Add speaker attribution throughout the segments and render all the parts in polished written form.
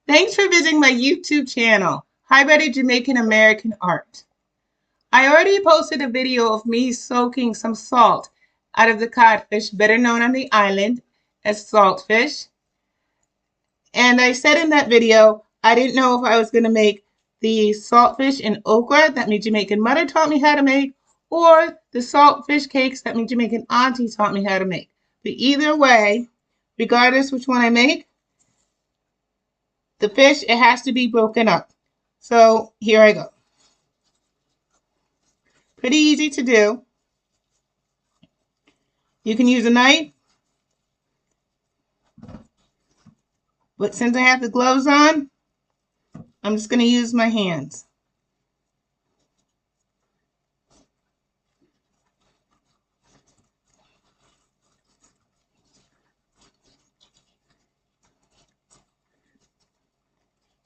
Speaker 1: Thanks for visiting my YouTube channel, Highlighted Jamaican-American Art. I already posted a video of me soaking some salt out of the codfish, better known on the island as saltfish. And I said in that video, I didn't know if I was going to make the saltfish and okra that my Jamaican mother taught me how to make, or the saltfish cakes that my Jamaican auntie taught me how to make. But either way, regardless which one I make, the fish, it has to be broken up. So here I go. Pretty easy to do. You can use a knife, but since I have the gloves on, I'm just going to use my hands.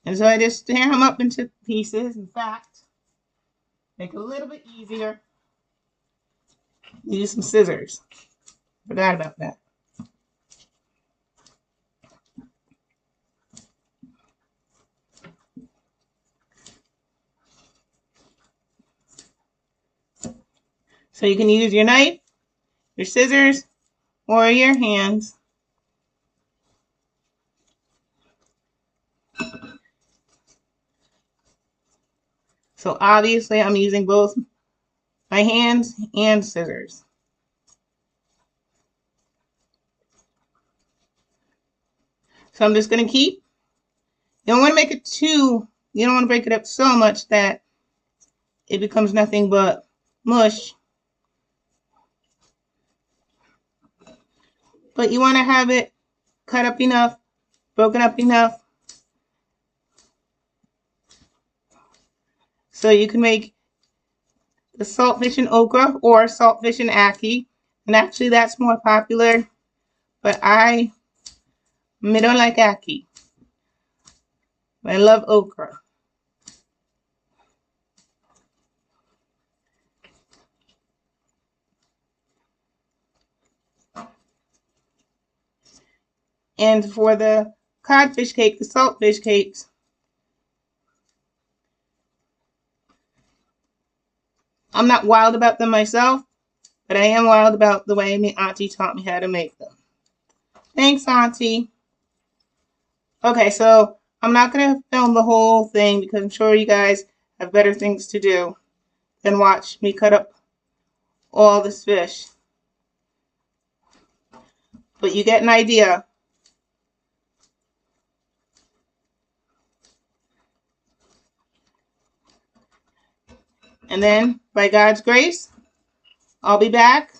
Speaker 1: And so I just tear them up into pieces. In fact, make it a little bit easier, use some scissors. Forgot about that. So you can use your knife, your scissors, or your hands. So obviously I'm using both my hands and scissors. So I'm just going to keep, you don't want to make it too, you don't want to break it up so much that it becomes nothing but mush. But you want to have it cut up enough, broken up enough, so you can make the saltfish and okra or saltfish and ackee. And actually that's more popular, but I don't like ackee. But I love okra. And for the codfish cake, the saltfish cakes, I'm not wild about them myself, but I am wild about the way my auntie taught me how to make them. Thanks, Auntie. Okay, so I'm not going to film the whole thing because I'm sure you guys have better things to do than watch me cut up all this fish. But you get an idea. And then, by God's grace, I'll be back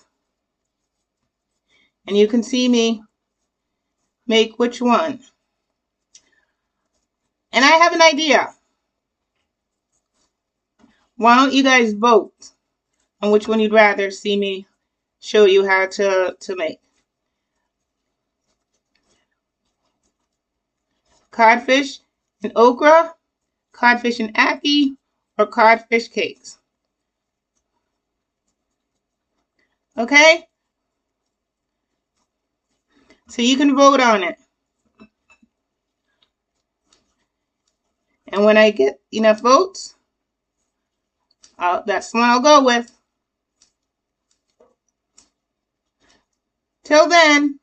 Speaker 1: and you can see me make which one. And I have an idea. Why don't you guys vote on which one you'd rather see me show you how to make? Codfish and okra, codfish and ackee, or codfish cakes. Okay? So you can vote on it. And when I get enough votes, that's the one I'll go with. Till then,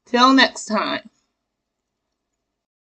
Speaker 1: till next time.